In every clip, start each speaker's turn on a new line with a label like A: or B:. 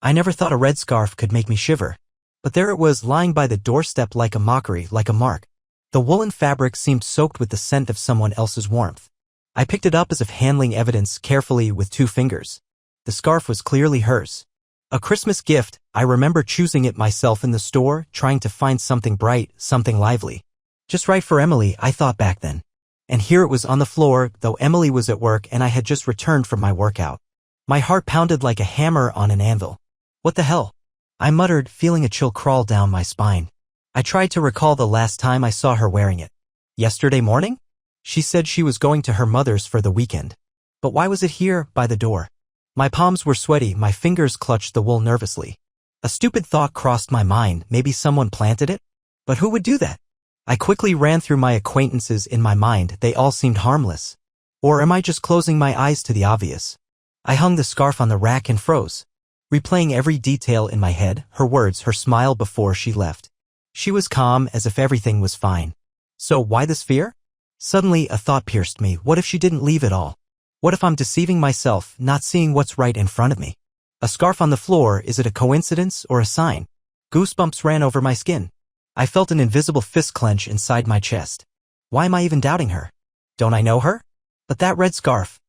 A: I never thought a red scarf could make me shiver. But there it was, lying by the doorstep like a mockery, like a mark. The woolen fabric seemed soaked with the scent of someone else's warmth. I picked it up as if handling evidence carefully with 2 fingers. The scarf was clearly hers. A Christmas gift. I remember choosing it myself in the store, trying to find something bright, something lively. Just right for Emily, I thought back then. And here it was on the floor, though Emily was at work and I had just returned from my workout. My heart pounded like a hammer on an anvil. What the hell? I muttered, feeling a chill crawl down my spine. I tried to recall the last time I saw her wearing it. Yesterday morning? She said she was going to her mother's for the weekend. But why was it here, by the door? My palms were sweaty, my fingers clutched the wool nervously. A stupid thought crossed my mind, maybe someone planted it? But who would do that? I quickly ran through my acquaintances in my mind, they all seemed harmless. Or am I just closing my eyes to the obvious? I hung the scarf on the rack and froze, replaying every detail in my head, her words, her smile before she left. She was calm, as if everything was fine. So why this fear? Suddenly a thought pierced me. What if she didn't leave at all? What if I'm deceiving myself, not seeing what's right in front of me? A scarf on the floor, is it a coincidence or a sign? Goosebumps ran over my skin. I felt an invisible fist clench inside my chest. Why am I even doubting her? Don't I know her? But that red scarf.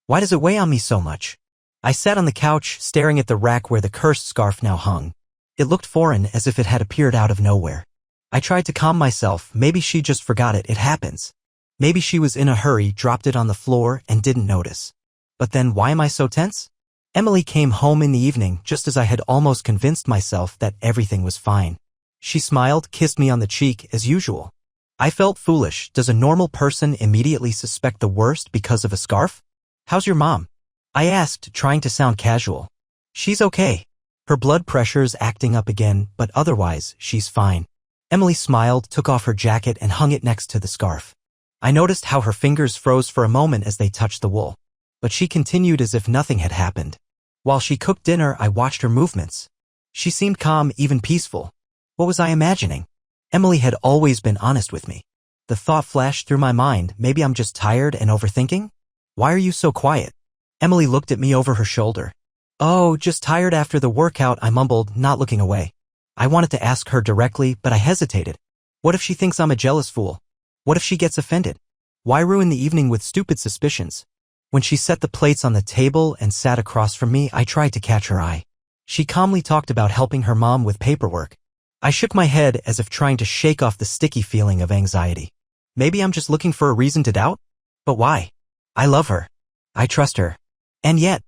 A: Why does it weigh on me so much? I sat on the couch, staring at the rack where the cursed scarf now hung. It looked foreign, as if it had appeared out of nowhere. I tried to calm myself. Maybe she just forgot it. It happens. Maybe she was in a hurry, dropped it on the floor, and didn't notice. But then why am I so tense? Emily came home in the evening, just as I had almost convinced myself that everything was fine. She smiled, kissed me on the cheek, as usual. I felt foolish. Does a normal person immediately suspect the worst because of a scarf? How's your mom? I asked, trying to sound casual. She's okay. Her blood pressure's acting up again, but otherwise, she's fine. Emily smiled, took off her jacket, and hung it next to the scarf. I noticed how her fingers froze for a moment as they touched the wool. But she continued as if nothing had happened. While she cooked dinner, I watched her movements. She seemed calm, even peaceful. What was I imagining? Emily had always been honest with me. The thought flashed through my mind, maybe I'm just tired and overthinking? Why are you so quiet? Emily looked at me over her shoulder. Oh, just tired after the workout, I mumbled, not looking away. I wanted to ask her directly, but I hesitated. What if she thinks I'm a jealous fool? What if she gets offended? Why ruin the evening with stupid suspicions? When she set the plates on the table and sat across from me, I tried to catch her eye. She calmly talked about helping her mom with paperwork. I shook my head as if trying to shake off the sticky feeling of anxiety. Maybe I'm just looking for a reason to doubt? But why? I love her. I trust her. And yet,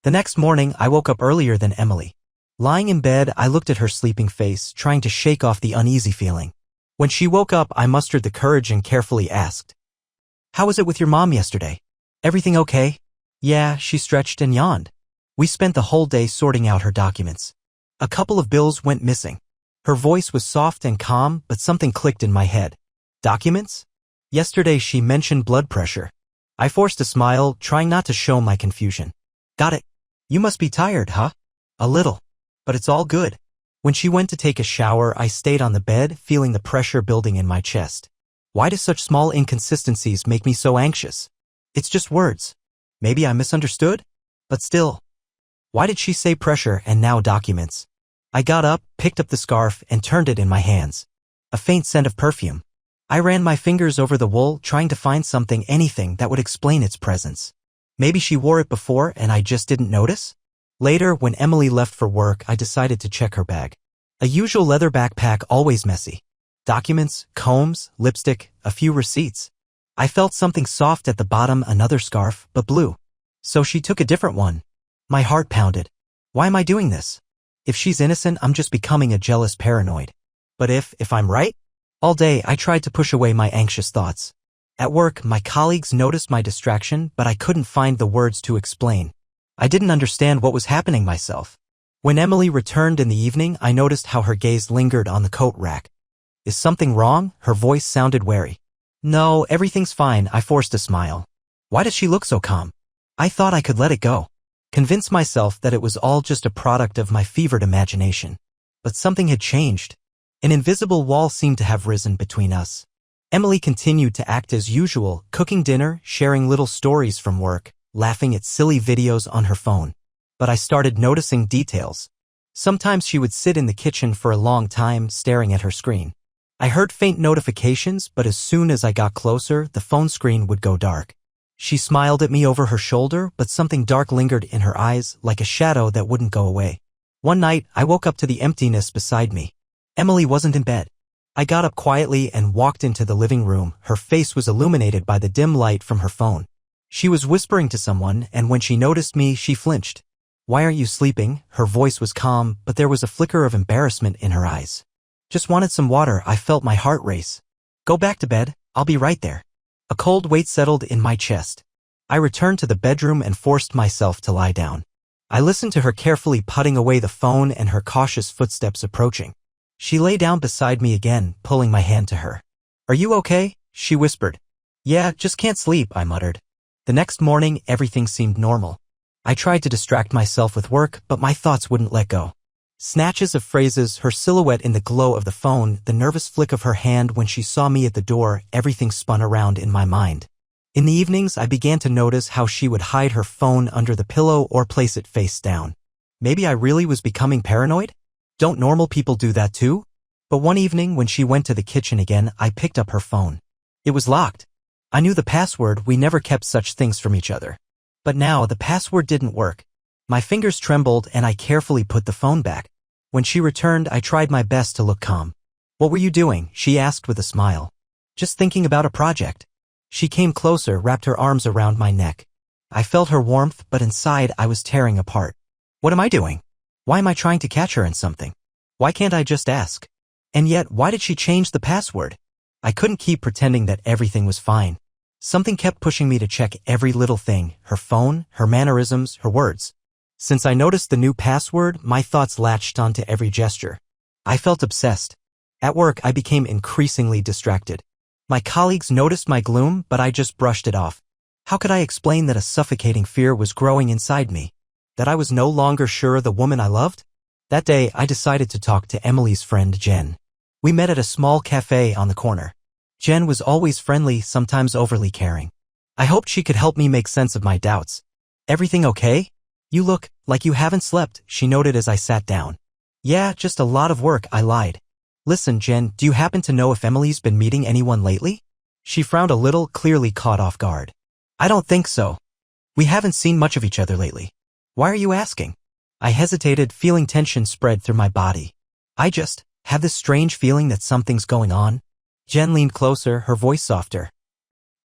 A: the next morning I woke up earlier than Emily. Lying in bed, I looked at her sleeping face, trying to shake off the uneasy feeling. When she woke up, I mustered the courage and carefully asked, "How was it with your mom yesterday? Everything okay?" "Yeah," she stretched and yawned. We spent the whole day sorting out her documents. A couple of bills went missing. Her voice was soft and calm, but something clicked in my head. Documents? Yesterday she mentioned blood pressure. I forced a smile, trying not to show my confusion. Got it. You must be tired, huh? A little. But it's all good. When she went to take a shower, I stayed on the bed, feeling the pressure building in my chest. Why do such small inconsistencies make me so anxious? It's just words. Maybe I misunderstood? But still. Why did she say pressure and now documents? I got up, picked up the scarf, and turned it in my hands. A faint scent of perfume. I ran my fingers over the wool, trying to find something, anything that would explain its presence. Maybe she wore it before and I just didn't notice? Later, when Emily left for work, I decided to check her bag. A usual leather backpack, always messy. Documents, combs, lipstick, a few receipts. I felt something soft at the bottom, another scarf, but blue. So she took a different one. My heart pounded. Why am I doing this? If she's innocent, I'm just becoming a jealous paranoid. But if I'm right? All day, I tried to push away my anxious thoughts. At work, my colleagues noticed my distraction, but I couldn't find the words to explain. I didn't understand what was happening myself. When Emily returned in the evening, I noticed how her gaze lingered on the coat rack. Is something wrong? Her voice sounded wary. No, everything's fine, I forced a smile. Why does she look so calm? I thought I could let it go. Convince myself that it was all just a product of my fevered imagination. But something had changed. An invisible wall seemed to have risen between us. Emily continued to act as usual, cooking dinner, sharing little stories from work, laughing at silly videos on her phone. but I started noticing details. Sometimes she would sit in the kitchen for a long time staring at her screen. I heard faint notifications, but as soon as I got closer, the phone screen would go dark. She smiled at me over her shoulder, but something dark lingered in her eyes, like a shadow that wouldn't go away. One night, I woke up to the emptiness beside me. Emily wasn't in bed. I got up quietly and walked into the living room. Her face was illuminated by the dim light from her phone. She was whispering to someone, and when she noticed me, she flinched. "Why aren't you sleeping?" Her voice was calm, but there was a flicker of embarrassment in her eyes. "Just wanted some water." I felt my heart race. "Go back to bed. I'll be right there." A cold weight settled in my chest. I returned to the bedroom and forced myself to lie down. I listened to her carefully putting away the phone and her cautious footsteps approaching. She lay down beside me again, pulling my hand to her. "Are you okay?" she whispered. "Yeah, just can't sleep," I muttered. The next morning, everything seemed normal. I tried to distract myself with work, but my thoughts wouldn't let go. Snatches of phrases, her silhouette in the glow of the phone, the nervous flick of her hand when she saw me at the door, everything spun around in my mind. In the evenings, I began to notice how she would hide her phone under the pillow or place it face down. Maybe I really was becoming paranoid? Don't normal people do that too? But one evening when she went to the kitchen again, I picked up her phone. It was locked. I knew the password. We never kept such things from each other. But now the password didn't work. My fingers trembled and I carefully put the phone back. When she returned, I tried my best to look calm. "What were you doing?" she asked with a smile. "Just thinking about a project." She came closer, wrapped her arms around my neck. I felt her warmth, but inside I was tearing apart. What am I doing? Why am I trying to catch her in something? Why can't I just ask? And yet, why did she change the password? I couldn't keep pretending that everything was fine. Something kept pushing me to check every little thing, her phone, her mannerisms, her words. Since I noticed the new password, my thoughts latched onto every gesture. I felt obsessed. At work, I became increasingly distracted. My colleagues noticed my gloom, but I just brushed it off. How could I explain that a suffocating fear was growing inside me? That I was no longer sure of the woman I loved? That day, I decided to talk to Emily's friend, Jen. We met at a small cafe on the corner. Jen was always friendly, sometimes overly caring. I hoped she could help me make sense of my doubts. "Everything okay? You look like you haven't slept," she noted as I sat down. "Yeah, just a lot of work," I lied. "Listen, Jen, do you happen to know if Emily's been meeting anyone lately?" She frowned a little, clearly caught off guard. "I don't think so. We haven't seen much of each other lately." "Why are you asking?" I hesitated, feeling tension spread through my body. "I just have this strange feeling that something's going on." Jen leaned closer, her voice softer.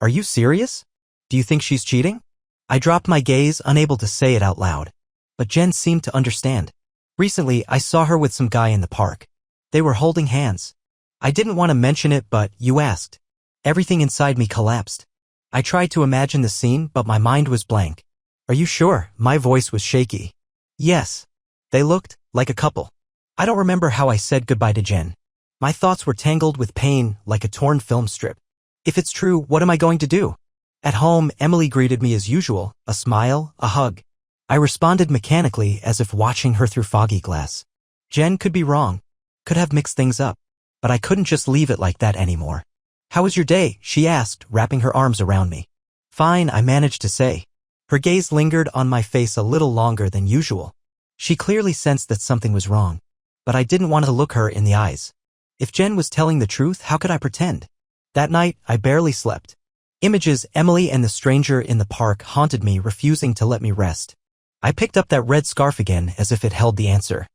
A: "Are you serious? Do you think she's cheating?" I dropped my gaze, unable to say it out loud. But Jen seemed to understand. "Recently, I saw her with some guy in the park. They were holding hands. I didn't want to mention it, but you asked." Everything inside me collapsed. I tried to imagine the scene, but my mind was blank. "Are you sure?" My voice was shaky. "Yes. They looked like a couple." I don't remember how I said goodbye to Jen. My thoughts were tangled with pain, like a torn film strip. If it's true, what am I going to do? At home, Emily greeted me as usual, a smile, a hug. I responded mechanically, as if watching her through foggy glass. Jen could be wrong, could have mixed things up, but I couldn't just leave it like that anymore. "How was your day?" she asked, wrapping her arms around me. "Fine," I managed to say. Her gaze lingered on my face a little longer than usual. She clearly sensed that something was wrong, but I didn't want to look her in the eyes. If Jen was telling the truth, how could I pretend? That night, I barely slept. Images, Emily and the stranger in the park, haunted me, refusing to let me rest. I picked up that red scarf again, as if it held the answer.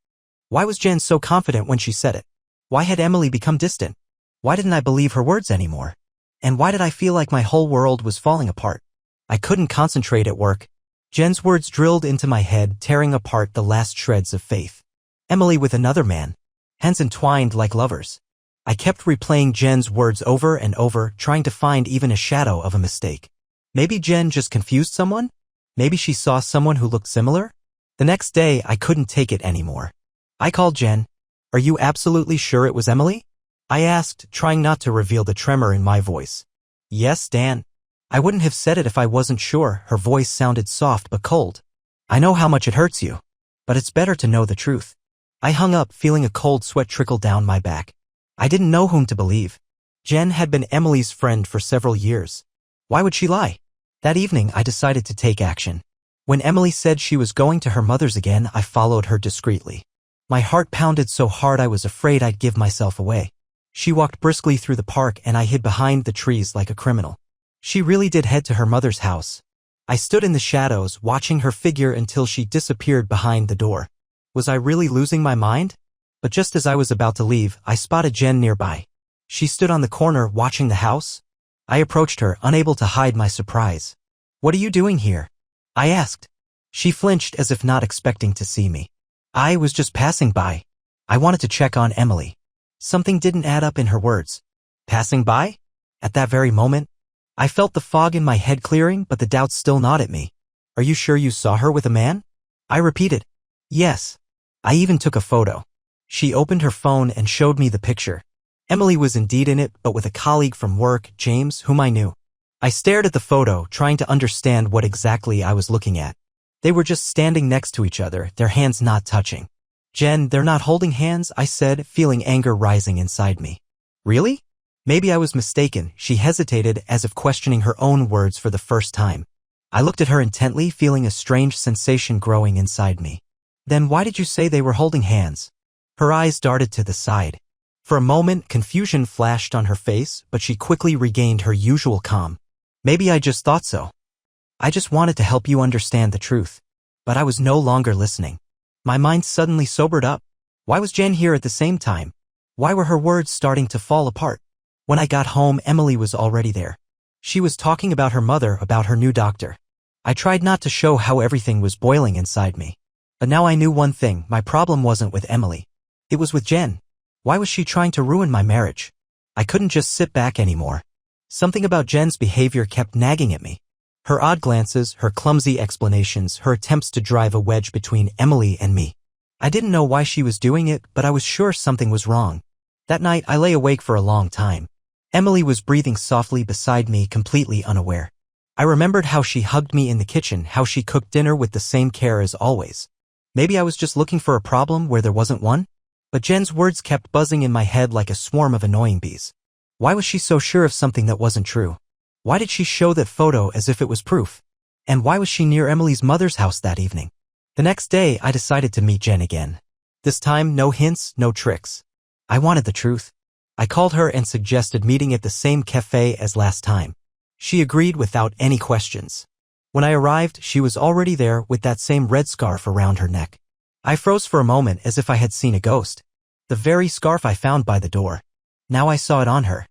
A: Why was Jen so confident when she said it? Why had Emily become distant? Why didn't I believe her words anymore? And why did I feel like my whole world was falling apart? I couldn't concentrate at work. Jen's words drilled into my head, tearing apart the last shreds of faith. Emily with another man. Hands entwined like lovers. I kept replaying Jen's words over and over, trying to find even a shadow of a mistake. Maybe Jen just confused someone? Maybe she saw someone who looked similar? The next day, I couldn't take it anymore. I called Jen. "Are you absolutely sure it was Emily?" I asked, trying not to reveal the tremor in my voice. "Yes, Dan." I wouldn't have said it if I wasn't sure. Her voice sounded soft but cold. "I know how much it hurts you, but it's better to know the truth." I hung up, feeling a cold sweat trickle down my back. I didn't know whom to believe. Jen had been Emily's friend for several years. Why would she lie? That evening, I decided to take action. When Emily said she was going to her mother's again, I followed her discreetly. My heart pounded so hard I was afraid I'd give myself away. She walked briskly through the park and I hid behind the trees like a criminal. She really did head to her mother's house. I stood in the shadows, watching her figure until she disappeared behind the door. Was I really losing my mind? But just as I was about to leave, I spotted Jen nearby. She stood on the corner watching the house. I approached her, unable to hide my surprise. "What are you doing here?" I asked. She flinched as if not expecting to see me. "I was just passing by. I wanted to check on Emily." Something didn't add up in her words. Passing by? At that very moment, I felt the fog in my head clearing, but the doubts still gnawed at me. "Are you sure you saw her with a man?" I repeated. "Yes. I even took a photo." She opened her phone and showed me the picture. Emily was indeed in it, but with a colleague from work, James, whom I knew. I stared at the photo, trying to understand what exactly I was looking at. They were just standing next to each other, their hands not touching. "Jen, they're not holding hands," I said, feeling anger rising inside me. "Really?" Maybe I was mistaken. She hesitated, as if questioning her own words for the first time. I looked at her intently, feeling a strange sensation growing inside me. "Then why did you say they were holding hands?" Her eyes darted to the side. For a moment, confusion flashed on her face, but she quickly regained her usual calm. "Maybe I just thought so. I just wanted to help you understand the truth." But I was no longer listening. My mind suddenly sobered up. Why was Jen here at the same time? Why were her words starting to fall apart? When I got home, Emily was already there. She was talking about her mother, about her new doctor. I tried not to show how everything was boiling inside me. But now I knew one thing: my problem wasn't with Emily. It was with Jen. Why was she trying to ruin my marriage? I couldn't just sit back anymore. Something about Jen's behavior kept nagging at me. Her odd glances, her clumsy explanations, her attempts to drive a wedge between Emily and me. I didn't know why she was doing it, but I was sure something was wrong. That night, I lay awake for a long time. Emily was breathing softly beside me, completely unaware. I remembered how she hugged me in the kitchen, how she cooked dinner with the same care as always. Maybe I was just looking for a problem where there wasn't one? But Jen's words kept buzzing in my head like a swarm of annoying bees. Why was she so sure of something that wasn't true? Why did she show that photo as if it was proof? And why was she near Emily's mother's house that evening? The next day, I decided to meet Jen again. This time, no hints, no tricks. I wanted the truth. I called her and suggested meeting at the same cafe as last time. She agreed without any questions. When I arrived, she was already there with that same red scarf around her neck. I froze for a moment as if I had seen a ghost. The very scarf I found by the door. Now I saw it on her.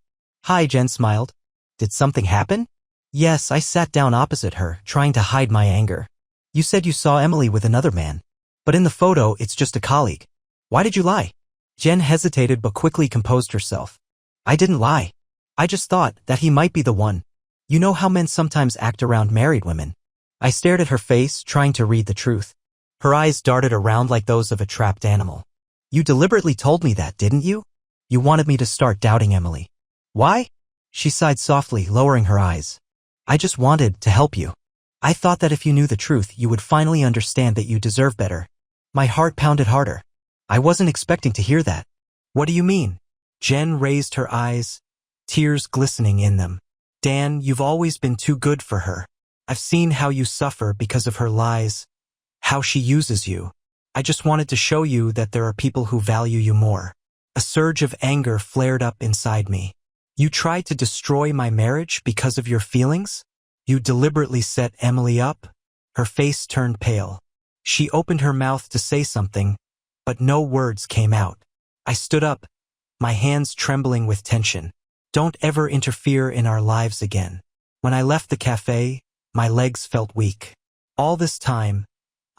A: "Hi," Jen smiled. "Did something happen?" "Yes," I sat down opposite her, trying to hide my anger. "You said you saw Emily with another man. But in the photo, it's just a colleague. Why did you lie?" Jen hesitated but quickly composed herself. "I didn't lie. I just thought that he might be the one. You know how men sometimes act around married women." I stared at her face, trying to read the truth. Her eyes darted around like those of a trapped animal. "You deliberately told me that, didn't you? You wanted me to start doubting Emily." "Why?" She sighed softly, lowering her eyes. "I just wanted to help you. I thought that if you knew the truth, you would finally understand that you deserve better." My heart pounded harder. I wasn't expecting to hear that. "What do you mean?" Jen raised her eyes, tears glistening in them. "Dan, you've always been too good for her. I've seen how you suffer because of her lies, how she uses you. I just wanted to show you that there are people who value you more." A surge of anger flared up inside me. "You tried to destroy my marriage because of your feelings? You deliberately set Emily up?" Her face turned pale. She opened her mouth to say something, but no words came out. I stood up, my hands trembling with tension. "Don't ever interfere in our lives again." When I left the cafe, my legs felt weak. All this time,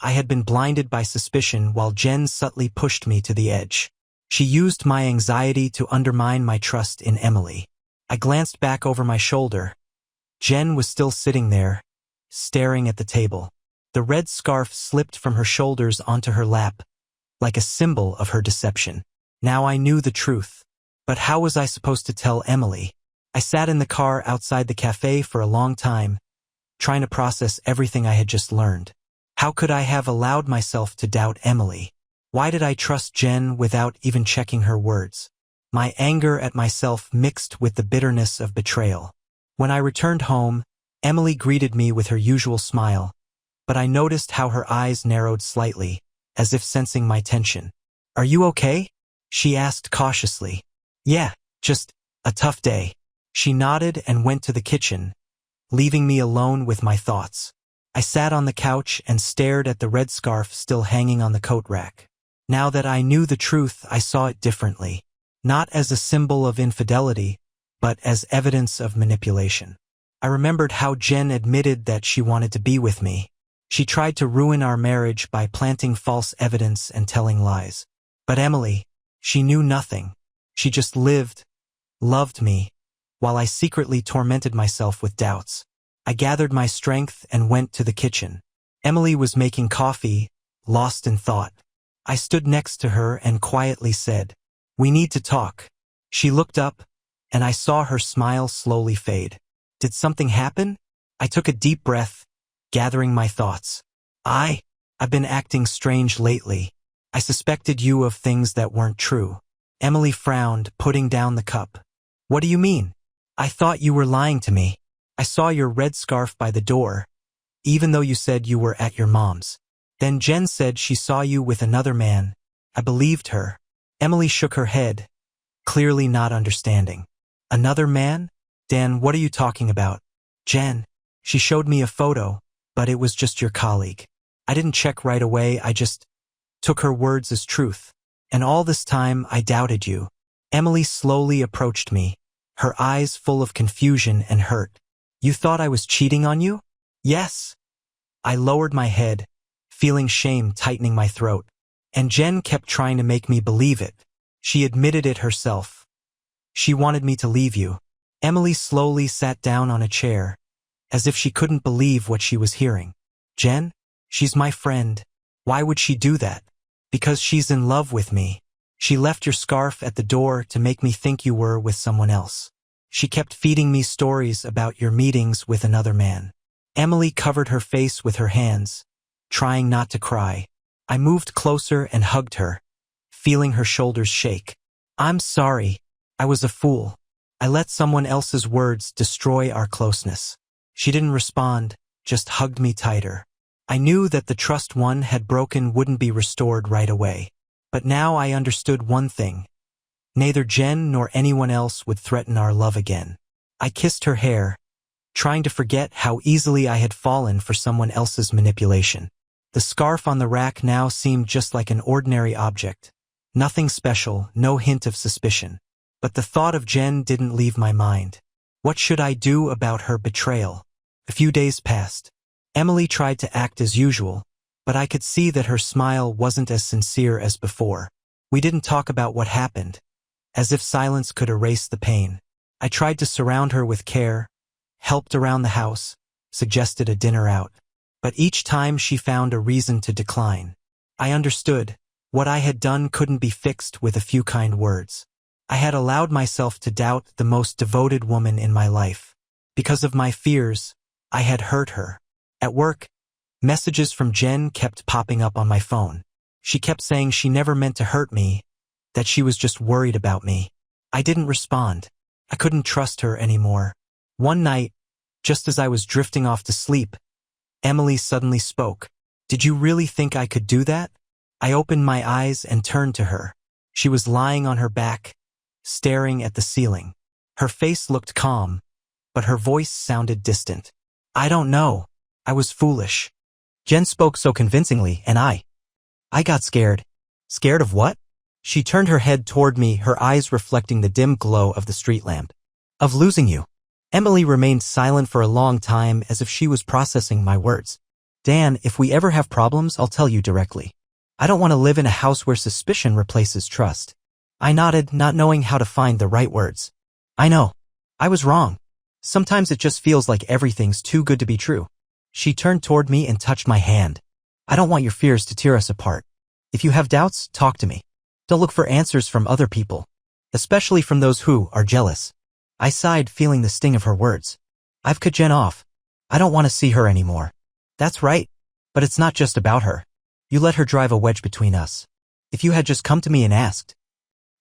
A: I had been blinded by suspicion while Jen subtly pushed me to the edge. She used my anxiety to undermine my trust in Emily. I glanced back over my shoulder. Jen was still sitting there, staring at the table. The red scarf slipped from her shoulders onto her lap, like a symbol of her deception. Now I knew the truth. But how was I supposed to tell Emily? I sat in the car outside the cafe for a long time, trying to process everything I had just learned. How could I have allowed myself to doubt Emily? Why did I trust Jen without even checking her words? My anger at myself mixed with the bitterness of betrayal. When I returned home, Emily greeted me with her usual smile, but I noticed how her eyes narrowed slightly, as if sensing my tension. "Are you okay?" she asked cautiously. "Yeah, just a tough day." She nodded and went to the kitchen, leaving me alone with my thoughts. I sat on the couch and stared at the red scarf still hanging on the coat rack. Now that I knew the truth, I saw it differently. Not as a symbol of infidelity, but as evidence of manipulation. I remembered how Jen admitted that she wanted to be with me. She tried to ruin our marriage by planting false evidence and telling lies. But Emily, she knew nothing. She just lived, loved me, while I secretly tormented myself with doubts. I gathered my strength and went to the kitchen. Emily was making coffee, lost in thought. I stood next to her and quietly said, "We need to talk." She looked up, and I saw her smile slowly fade. Did something happen? I took a deep breath, gathering my thoughts. I've been acting strange lately. I suspected you of things that weren't true. Emily frowned, putting down the cup. "What do you mean?" "I thought you were lying to me. I saw your red scarf by the door, even though you said you were at your mom's. Then Jen said she saw you with another man. I believed her." Emily shook her head, clearly not understanding. "Another man? Dan, what are you talking about?" "Jen. She showed me a photo, but it was just your colleague. I didn't check right away, I just took her words as truth. And all this time, I doubted you." Emily slowly approached me, her eyes full of confusion and hurt. "You thought I was cheating on you?" "Yes." I lowered my head, feeling shame tightening my throat. "And Jen kept trying to make me believe it. She admitted it herself. She wanted me to leave you." Emily slowly sat down on a chair, as if she couldn't believe what she was hearing. "Jen? She's my friend. Why would she do that?" "Because she's in love with me. She left your scarf at the door to make me think you were with someone else. She kept feeding me stories about your meetings with another man." Emily covered her face with her hands, trying not to cry. I moved closer and hugged her, feeling her shoulders shake. "I'm sorry. I was a fool. I let someone else's words destroy our closeness." She didn't respond, just hugged me tighter. I knew that the trust one had broken wouldn't be restored right away. But now I understood one thing. Neither Jen nor anyone else would threaten our love again. I kissed her hair, trying to forget how easily I had fallen for someone else's manipulation. The scarf on the rack now seemed just like an ordinary object. Nothing special, no hint of suspicion. But the thought of Jen didn't leave my mind. What should I do about her betrayal? A few days passed. Emily tried to act as usual, but I could see that her smile wasn't as sincere as before. We didn't talk about what happened, as if silence could erase the pain. I tried to surround her with care, helped around the house, suggested a dinner out. But each time she found a reason to decline. I understood. What I had done couldn't be fixed with a few kind words. I had allowed myself to doubt the most devoted woman in my life. Because of my fears, I had hurt her. At work, messages from Jen kept popping up on my phone. She kept saying she never meant to hurt me, that she was just worried about me. I didn't respond. I couldn't trust her anymore. One night, just as I was drifting off to sleep, Emily suddenly spoke. "Did you really think I could do that?" I opened my eyes and turned to her. She was lying on her back, staring at the ceiling. Her face looked calm, but her voice sounded distant. "I don't know. I was foolish." Jen spoke so convincingly, and I got scared. "Scared of what?" She turned her head toward me, her eyes reflecting the dim glow of the street lamp. "Of losing you." Emily remained silent for a long time, as if she was processing my words. "Dan, if we ever have problems, I'll tell you directly. I don't want to live in a house where suspicion replaces trust." I nodded, not knowing how to find the right words. "I know. I was wrong. Sometimes it just feels like everything's too good to be true." She turned toward me and touched my hand. "I don't want your fears to tear us apart. If you have doubts, talk to me. Don't look for answers from other people, especially from those who are jealous." I sighed, feeling the sting of her words. "I've cut Jen off. I don't want to see her anymore." "That's right. But it's not just about her. You let her drive a wedge between us. If you had just come to me and asked."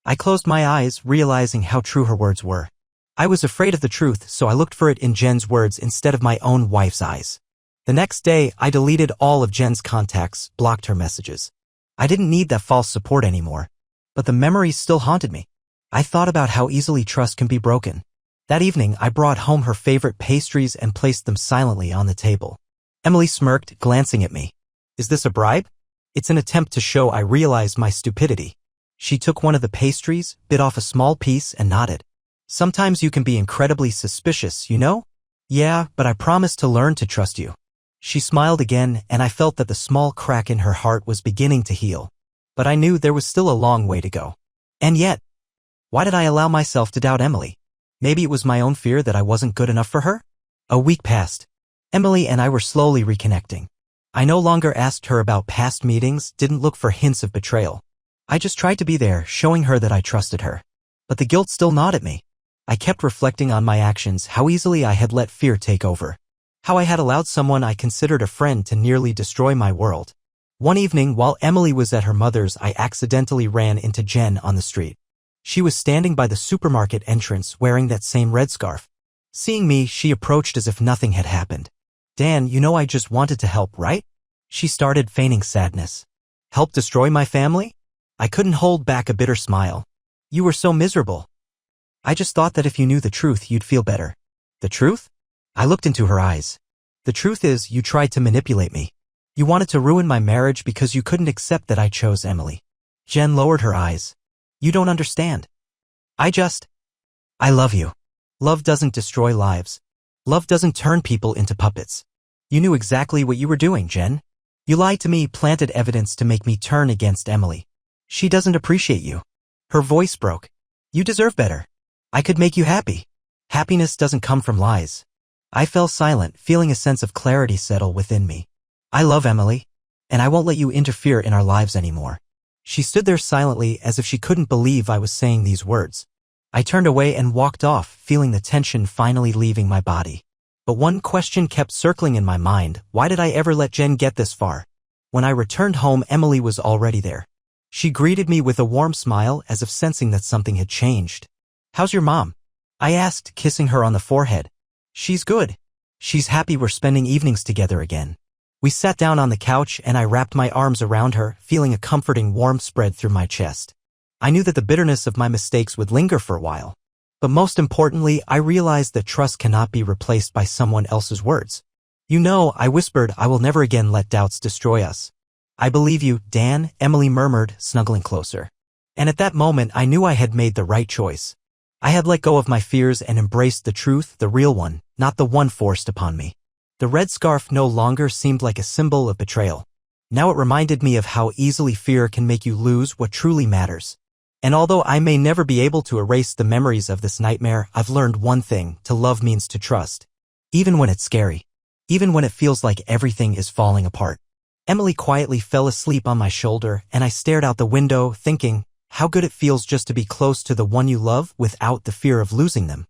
A: I closed my eyes, realizing how true her words were. I was afraid of the truth, so I looked for it in Jen's words instead of my own wife's eyes. The next day, I deleted all of Jen's contacts, blocked her messages. I didn't need that false support anymore. But the memories still haunted me. I thought about how easily trust can be broken. That evening, I brought home her favorite pastries and placed them silently on the table. Emily smirked, glancing at me. Is this a bribe? It's an attempt to show I realized my stupidity. She took one of the pastries, bit off a small piece, and nodded. Sometimes you can be incredibly suspicious, you know? Yeah, but I promised to learn to trust you. She smiled again, and I felt that the small crack in her heart was beginning to heal. But I knew there was still a long way to go. And yet, why did I allow myself to doubt Emily? Maybe it was my own fear that I wasn't good enough for her? A week passed. Emily and I were slowly reconnecting. I no longer asked her about past meetings, didn't look for hints of betrayal. I just tried to be there, showing her that I trusted her. But the guilt still gnawed at me. I kept reflecting on my actions, how easily I had let fear take over. How I had allowed someone I considered a friend to nearly destroy my world. One evening, while Emily was at her mother's, I accidentally ran into Jen on the street. She was standing by the supermarket entrance wearing that same red scarf. Seeing me, she approached as if nothing had happened. Dan, you know I just wanted to help, right? She started feigning sadness. Help destroy my family? I couldn't hold back a bitter smile. You were so miserable. I just thought that if you knew the truth, you'd feel better. The truth? I looked into her eyes. The truth is, you tried to manipulate me. You wanted to ruin my marriage because you couldn't accept that I chose Emily. Jen lowered her eyes. You don't understand. I love you. Love doesn't destroy lives. Love doesn't turn people into puppets. You knew exactly what you were doing, Jen. You lied to me, planted evidence to make me turn against Emily. She doesn't appreciate you. Her voice broke. You deserve better. I could make you happy. Happiness doesn't come from lies. I fell silent, feeling a sense of clarity settle within me. I love Emily, and I won't let you interfere in our lives anymore. She stood there silently as if she couldn't believe I was saying these words. I turned away and walked off, feeling the tension finally leaving my body. But one question kept circling in my mind: why did I ever let Jen get this far? When I returned home, Emily was already there. She greeted me with a warm smile, as if sensing that something had changed. How's your mom? I asked, kissing her on the forehead. She's good. She's happy we're spending evenings together again. We sat down on the couch and I wrapped my arms around her, feeling a comforting warmth spread through my chest. I knew that the bitterness of my mistakes would linger for a while. But most importantly, I realized that trust cannot be replaced by someone else's words. You know, I whispered, I will never again let doubts destroy us. I believe you, Dan, Emily murmured, snuggling closer. And at that moment, I knew I had made the right choice. I had let go of my fears and embraced the truth, the real one, not the one forced upon me. The red scarf no longer seemed like a symbol of betrayal. Now it reminded me of how easily fear can make you lose what truly matters. And although I may never be able to erase the memories of this nightmare, I've learned one thing: to love means to trust. Even when it's scary. Even when it feels like everything is falling apart. Emily quietly fell asleep on my shoulder, and I stared out the window, thinking, how good it feels just to be close to the one you love without the fear of losing them.